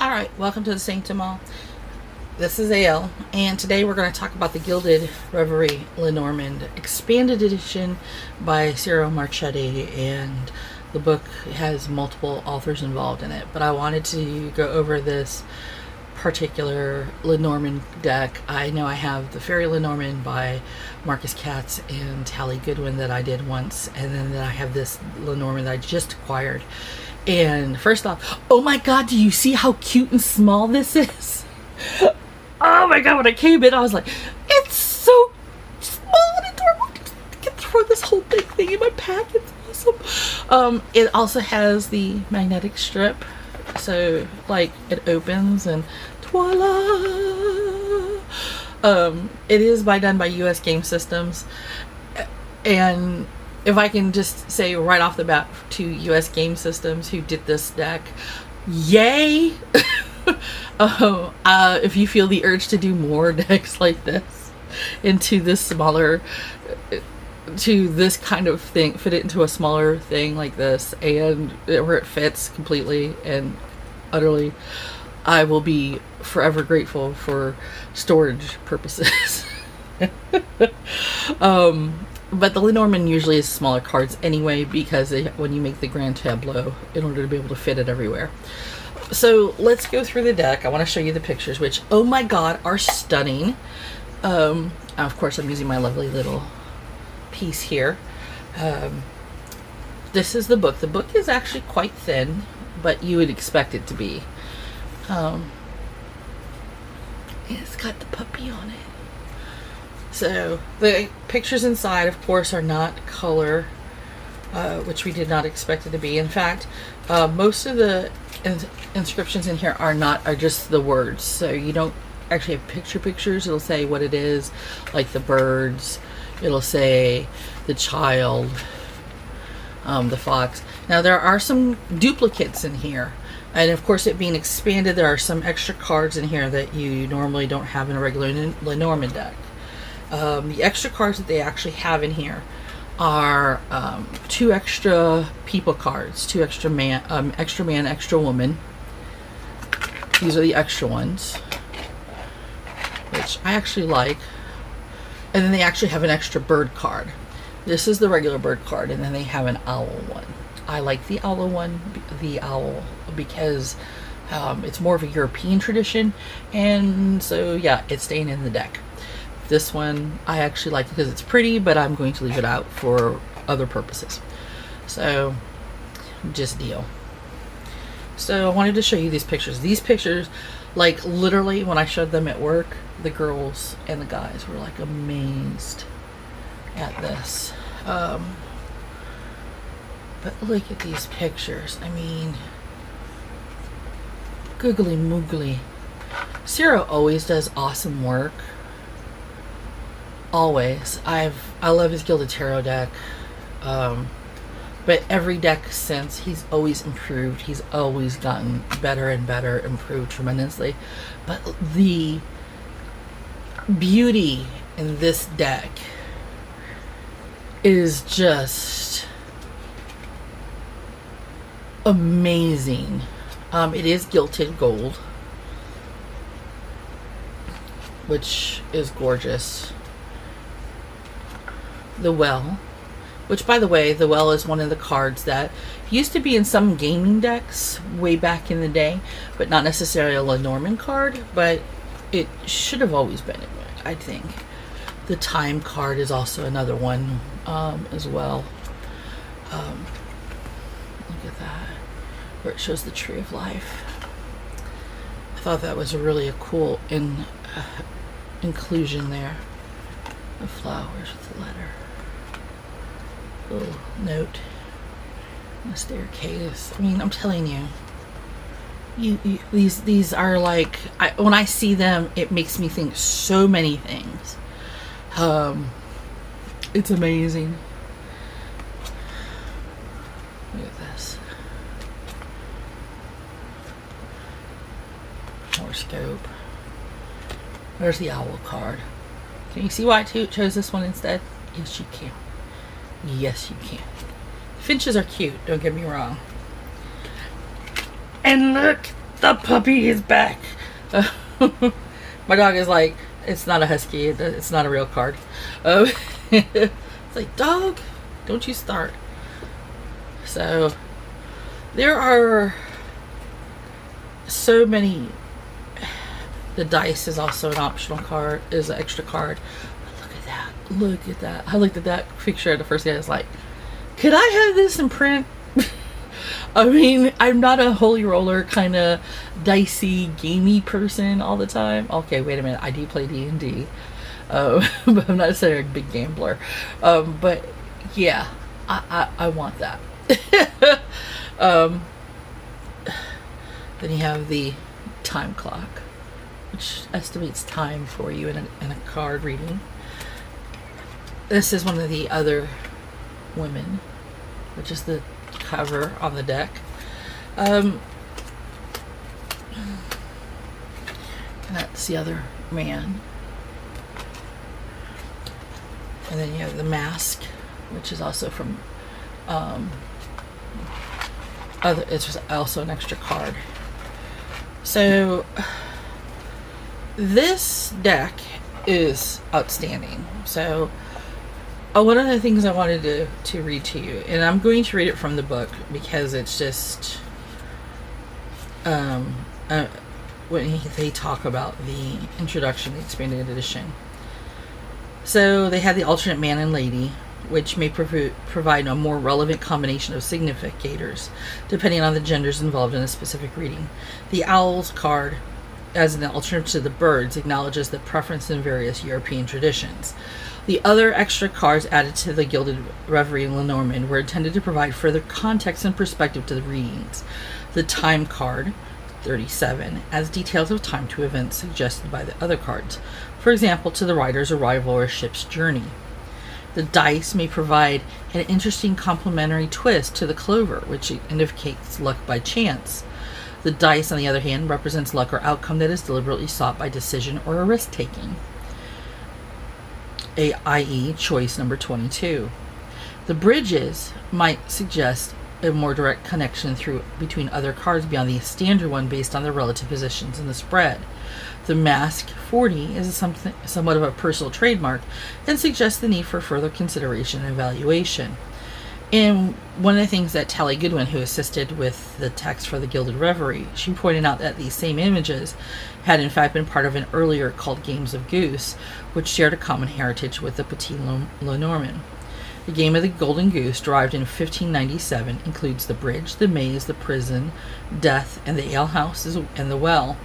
Alright, welcome to the Sanctum. This is AL, and today we're going to talk about the Gilded Reverie Lenormand expanded edition by Ciro Marchetti, and the book has multiple authors involved in it, but I wanted to go over this particular Lenormand deck. I know I have the Fairy Lenormand by Marcus Katz and Tally Goodwin that I did once, and then I have this Lenormand that I just acquired. And first off, oh my god, do you see how cute and small this is? Oh my god, when I came in, I was like, it's so small and adorable. I can throw this whole big thing in my pack. It's awesome. It also has the magnetic strip. So, like, it opens and voila! It is done by US Game Systems. And if I can just say right off the bat to US Game Systems who did this deck, yay! If you feel the urge to do more decks like this into this smaller, to this kind of thing, fit it into a smaller thing like this, and where it fits completely and utterly, I will be forever grateful for storage purposes. But the Lenormand usually is smaller cards anyway, because when you make the grand tableau, in order to be able to fit it everywhere. So let's go through the deck. I want to show you the pictures, which, oh my god, are stunning. Of course, I'm using my lovely little piece here. This is the book. The book is actually quite thin, but you would expect it to be. It's got the puppy on it. So the pictures inside, of course, are not color, which we did not expect it to be. In fact, most of the inscriptions in here are just the words. So you don't actually have pictures. It'll say what it is, like the birds. It'll say the child, the fox. Now there are some duplicates in here. And of course, it being expanded, there are some extra cards in here that you normally don't have in a regular Lenormand deck. The extra cards that they actually have in here are 2 extra people cards, 2 extra man, extra woman. These are the extra ones, which I actually like. And then they actually have an extra bird card. This is the regular bird card, and then they have an owl one. I like the owl one, because it's more of a European tradition, and so yeah, it's staying in the deck. This one I actually like because it's pretty, but I'm going to leave it out for other purposes. So, just deal. So I wanted to show you these pictures. These pictures, like literally when I showed them at work, the girls and the guys were like amazed at this. But look at these pictures. I mean, googly moogly. Ciro always does awesome work. Always. I love his Gilded Tarot deck. But every deck since, he's always improved. He's always gotten better and better, improved tremendously. But the beauty in this deck is just amazing. It is gilded gold, which is gorgeous. The well, which, by the way, the well is one of the cards that used to be in some gaming decks way back in the day, but not necessarily a Lenormand card, but it should have always been in it, I think. The time card is also another one as well. Look at that, where it shows the Tree of Life. I thought that was really a cool inclusion there. The flowers with the letter. Little note. A staircase. I mean, I'm telling you, these are like, when I see them, it makes me think so many things. It's amazing. Look at this. More scope. There's the owl card. Can you see why I chose this one instead? Yes, you can. Yes, you can. Finches are cute, don't get me wrong. And look The puppy is back. My dog is like, it's not a husky. It's not a real card. It's like, dog, don't you start. So there are so many. The dice is also an optional card, is an extra card. But look at that. Look at that. I looked at that picture the first day. I was like, could I have this in print? I mean, I'm not a holy roller kind of dicey, gamey person all the time. Okay, wait a minute. I do play D&D. But I'm not necessarily a big gambler. But yeah, I want that. Then you have the time clock, which estimates time for you in a card reading. This is one of the other women, which is the cover on the deck. And that's the other man. And then you have the mask, which is also from it's also an extra card. So this deck is outstanding. So one of the things I wanted to read to you, and I'm going to read it from the book because it's just when they talk about the introduction, the expanded edition. So they had the alternate man and lady, which may provide a more relevant combination of significators depending on the genders involved in a specific reading. The owl's card, as an alternative to the birds, acknowledges the preference in various European traditions. The other extra cards added to the Gilded Reverie Lenormand were intended to provide further context and perspective to the readings. The time card, 37, adds details of time to events suggested by the other cards. For example, to the rider's arrival or ship's journey. The dice may provide an interesting complementary twist to the clover, which indicates luck by chance. The dice, on the other hand, represents luck or outcome that is deliberately sought by decision or a risk-taking, i.e. choice number 22. The bridges might suggest a more direct connection between other cards beyond the standard one based on their relative positions in the spread. The mask 40 is somewhat of a personal trademark and suggests the need for further consideration and evaluation. And one of the things that Tally Goodwin, who assisted with the text for the Gilded Reverie, she pointed out that these same images had in fact been part of an earlier called Games of Goose, which shared a common heritage with the Petit Lenormand. The game of the Golden Goose, derived in 1597, includes the bridge, the maze, the prison, death, and the alehouse and the well.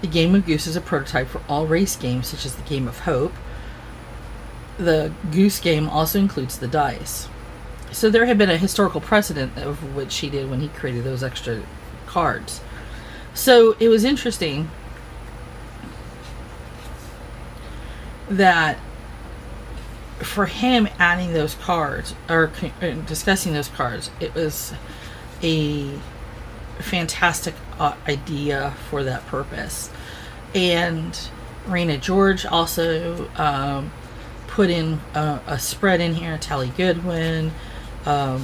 The game of Goose is a prototype for all race games, such as the Game of Hope. The Goose game also includes the dice. So there had been a historical precedent of what she did when he created those extra cards. So it was interesting that for him adding those cards, or discussing those cards, it was a fantastic idea for that purpose. And Raina George also put in a spread in here, Tally Goodwin, and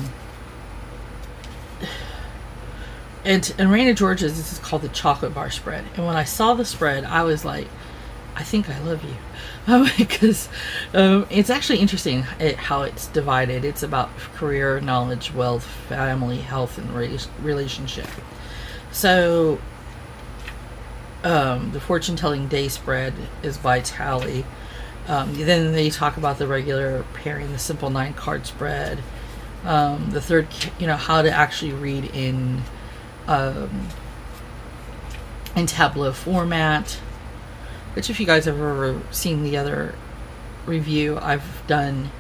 Raina George's, this is called the chocolate bar spread. And when I saw the spread, I was like, I think I love you. Because it's actually interesting how it's divided. It's about career, knowledge, wealth, family, health, and relationship. So the fortune-telling day spread is by Tally. Then they talk about the regular pairing, the simple 9-card spread. The third, how to actually read in tableau format. Which, if you guys have ever seen the other review, I've done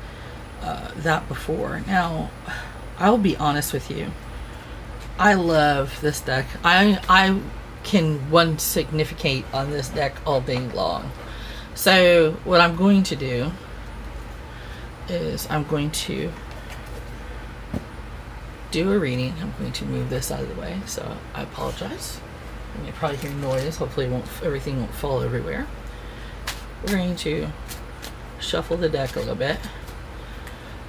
that before. Now, I'll be honest with you. I love this deck. I can one significate on this deck all day long. So, what I'm going to do is I'm going to do a reading. I'm going to move this out of the way, so I apologize. You may probably hear noise. Hopefully everything won't fall everywhere. We're going to shuffle the deck a little bit.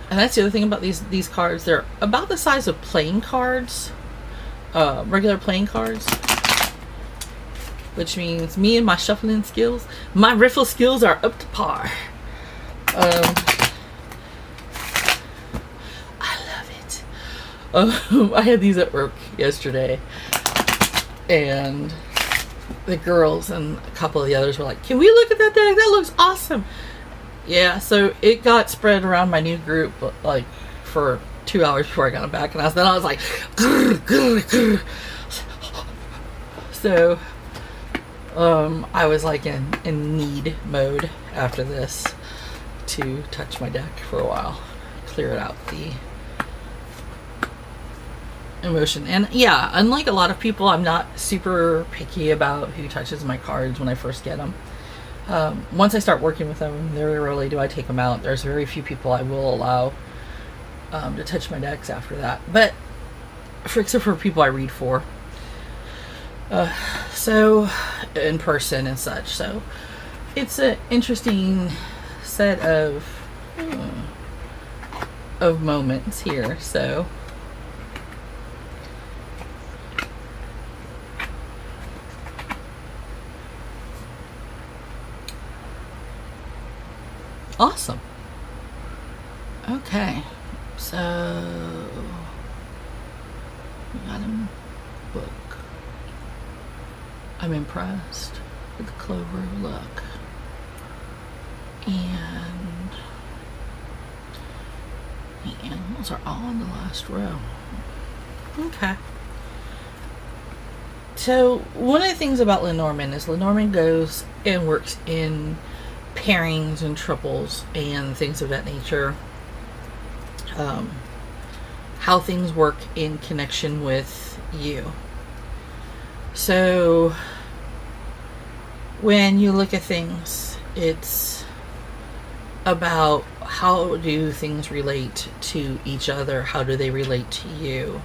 And that's the other thing about these cards. They're about the size of playing cards. Regular playing cards. which means me and my shuffling skills, my riffle skills are up to par. I love it. I had these at work yesterday, and the girls and a couple of the others were like, "Can we look at that deck? That looks awesome." Yeah, so it got spread around my new group like for 2 hours before I got them back, and I was like, grr, grr, grr. So I was like in need mode after this to touch my deck for a while, clear it out the emotion. And yeah, unlike a lot of people, I'm not super picky about who touches my cards when I first get them. Once I start working with them, very rarely do I take them out. There's very few people I will allow to touch my decks after that, but except for people I read for, so in person and such. So it's an interesting set of moments here. So awesome. Okay, so we got a book. I'm impressed with the clover look, and the animals are all in the last row. Okay. So one of the things about Lenormand is Lenormand goes and works in pairings and triples and things of that nature. How things work in connection with you. So when you look at things, it's about how do things relate to each other, how do they relate to you,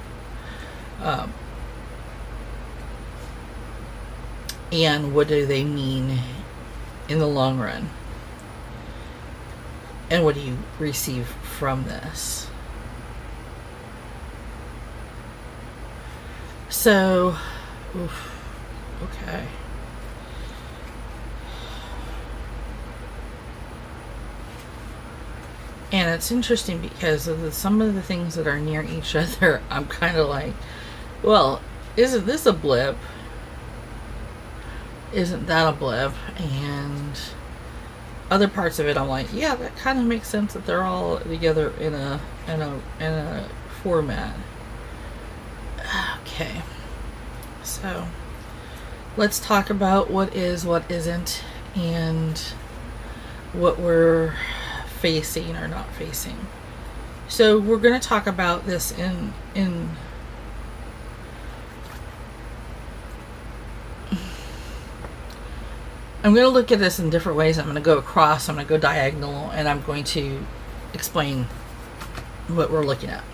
and what do they mean in the long run, and what do you receive from this. So okay. And it's interesting because of some of the things that are near each other, I'm kind of like, well, isn't this a blip? Isn't that a blip? And other parts of it, I'm like, yeah, that kind of makes sense that they're all together in a format. Okay, so let's talk about what is, what isn't, and what we're facing or not facing. So we're going to talk about this in I'm going to look at this in different ways. I'm going to go across, I'm going to go diagonal, and I'm going to explain what we're looking at.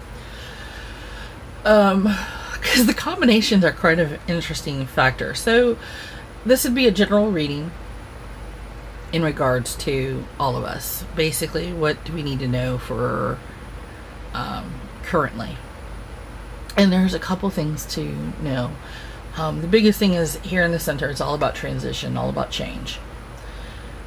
Because the combinations are quite an interesting factor. So this would be a general reading in regards to all of us. Basically, what do we need to know for currently? And there's a couple things to know. The biggest thing is here in the center, it's all about transition, all about change.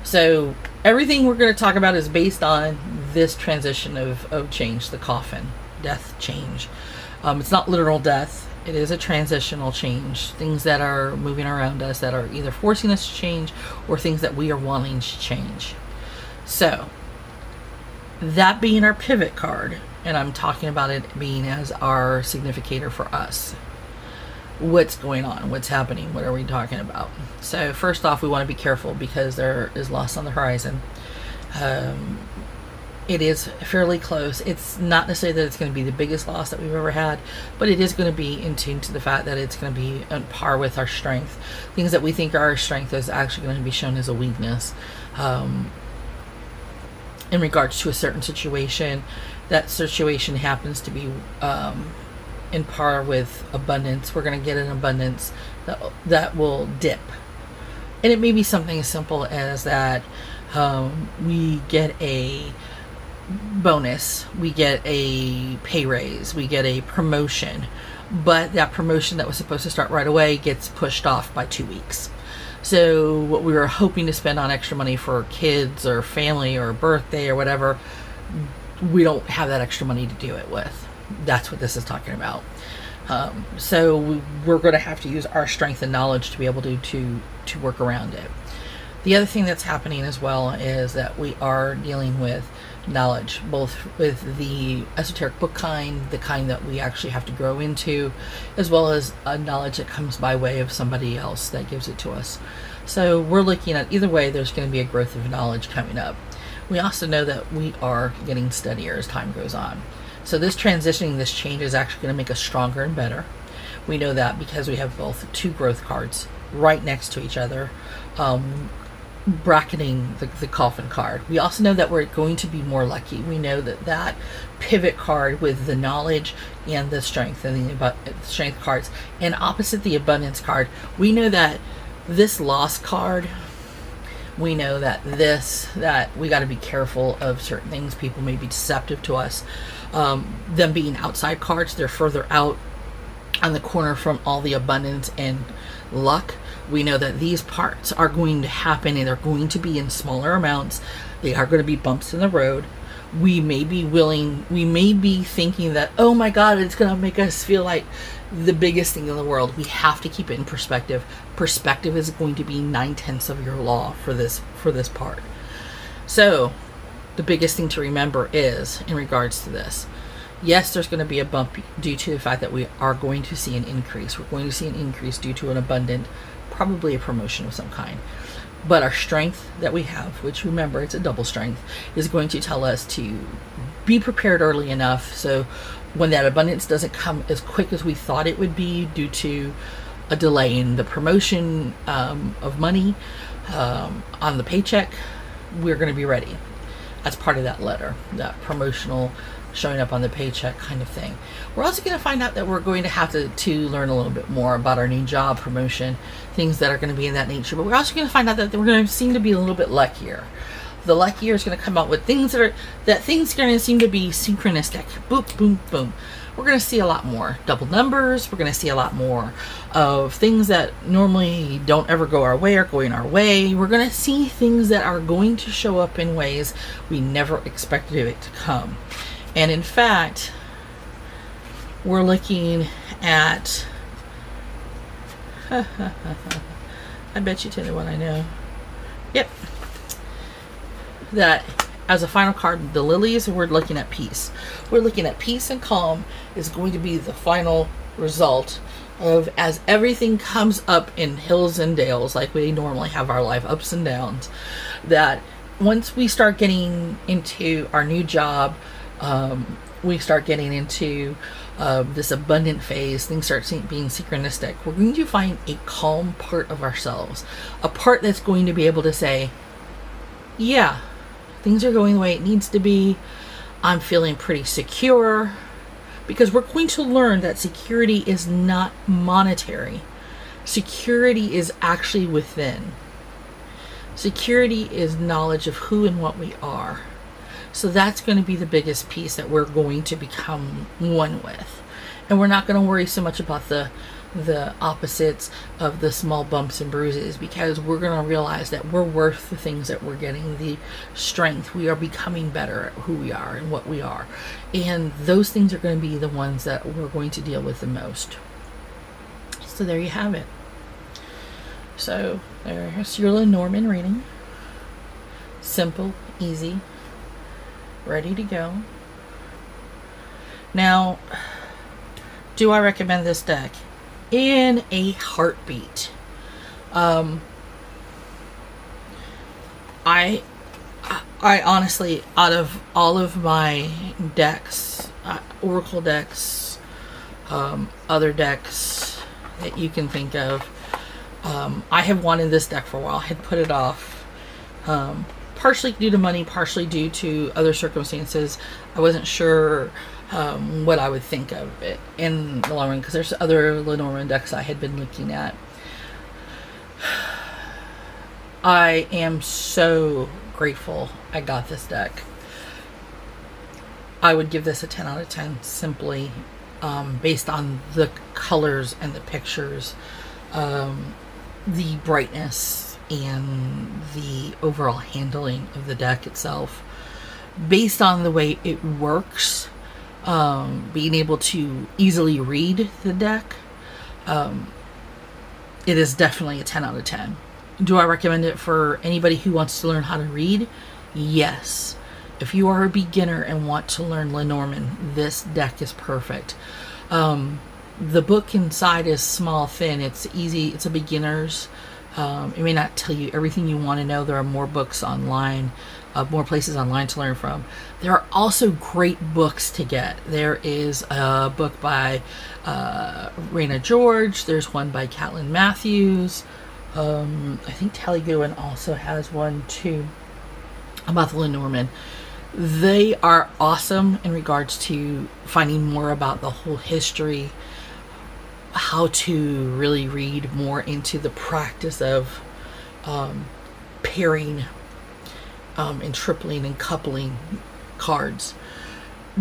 So everything we're going to talk about is based on this transition of change, the coffin, death, change. It's not literal death. It is a transitional change. Things that are moving around us that are either forcing us to change or things that we are wanting to change. So that being our pivot card, and I'm talking about it being as our significator for us. What's going on? What's happening? What are we talking about? So first off, we want to be careful because there is loss on the horizon. It is fairly close. It's not necessarily that it's going to be the biggest loss that we've ever had, but it is going to be in tune to the fact that it's going to be on par with our strength. Things that we think are our strength is actually going to be shown as a weakness. In regards to a certain situation, that situation happens to be in par with abundance. We're going to get an abundance that will dip. And it may be something as simple as that we get a bonus, we get a pay raise, we get a promotion, but that promotion that was supposed to start right away gets pushed off by 2 weeks. So what we were hoping to spend on extra money for kids or family or birthday or whatever, we don't have that extra money to do it with. That's what this is talking about. So we're going to have to use our strength and knowledge to be able to work around it. The other thing that's happening as well is that we are dealing with knowledge, both with the esoteric book kind, the kind that we actually have to grow into, as well as a knowledge that comes by way of somebody else that gives it to us. So we're looking at either way, there's going to be a growth of knowledge coming up. We also know that we are getting steadier as time goes on. So this transitioning, this change is actually going to make us stronger and better. We know that because we have both 2 growth cards right next to each other, bracketing the coffin card. We also know that we're going to be more lucky. We know that that pivot card with the knowledge and the strength and the strength cards, and opposite the abundance card, we know that this loss card, we know that that we got to be careful of certain things. People may be deceptive to us. Them being outside cards, they're further out on the corner from all the abundance and luck. We know that these parts are going to happen, and they're going to be in smaller amounts. They are going to be bumps in the road. We may be thinking that, oh my God, it's going to make us feel like the biggest thing in the world. We have to keep it in perspective. Perspective is going to be 9/10 of your law for this part. So the biggest thing to remember is, in regards to this, yes, there's going to be a bump due to the fact that we are going to see an increase. We're going to see an increase due to an abundant, probably a promotion of some kind. But our strength that we have, which remember, it's a double strength, is going to tell us to be prepared early enough so when that abundance doesn't come as quick as we thought it would be due to a delay in the promotion of money on the paycheck, we're going to be ready. That's part of that letter, that promotional showing up on the paycheck kind of thing. We're also going to find out that we're going to have to learn a little bit more about our new job promotion, things that are going to be in that nature. But we're also going to find out that we're going to seem to be a little bit luckier. The luckier is going to come out with things that things are going to seem to be synchronistic. Boop, boom, boom. We're going to see a lot more double numbers. We're going to see a lot more of things that normally don't ever go our way or going our way. We're going to see things that are going to show up in ways we never expected it to come. And in fact, we're looking at, I bet you tell you what I know. Yep. That as a final card, the Lilies, we're looking at peace. We're looking at peace and calm is going to be the final result of, as everything comes up in hills and dales, like we normally have our life, ups and downs, that once we start getting into our new job, we start getting into this abundant phase, things start being synchronistic, we're going to find a calm part of ourselves, a part that's going to be able to say, yeah, things are going the way it needs to be, I'm feeling pretty secure, because we're going to learn that security is not monetary. Security is actually within. Security is knowledge of who and what we are. So that's going to be the biggest piece that we're going to become one with. And we're not going to worry so much about the opposites of the small bumps and bruises, because we're going to realize that we're worth the things that we're getting, the strength. We are becoming better at who we are and what we are. And those things are going to be the ones that we're going to deal with the most. So there you have it. So there's your Lenormand reading. Simple, easy, ready to go. Now, do I recommend this deck? In a heartbeat. I honestly, out of all of my decks, Oracle decks, other decks that you can think of, I have wanted this deck for a while. I had put it off, partially due to money, partially due to other circumstances. I wasn't sure what I would think of it in the long run, because there's other Lenormand decks I had been looking at. I am so grateful I got this deck. I would give this a 10 out of 10 simply based on the colors and the pictures. the brightness and the overall handling of the deck itself, based on the way it works, being able to easily read the deck, it is definitely a 10 out of 10. Do I recommend it for anybody who wants to learn how to read? Yes. If you are a beginner and want to learn Lenormand, this deck is perfect. The book inside is small, thin. It's easy. It's a beginner's. It may not tell you everything you want to know. There are more books online, more places online to learn from. There are also great books to get. There is a book by Raina George. There's one by Caitlin Matthews. I think Tally Goodwin also has one too about the Lenormand. They are awesome in regards to finding more about the whole history, how to really read more into the practice of pairing and tripling and coupling cards.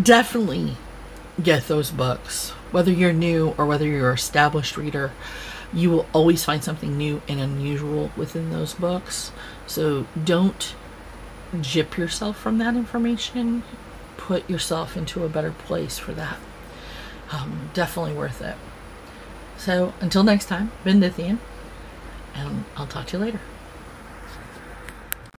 Definitely get those books. Whether you're new or whether you're an established reader, you will always find something new and unusual within those books. So don't gyp yourself from that information. Put yourself into a better place for that. Definitely worth it. So until next time, been Dithian, and I'll talk to you later.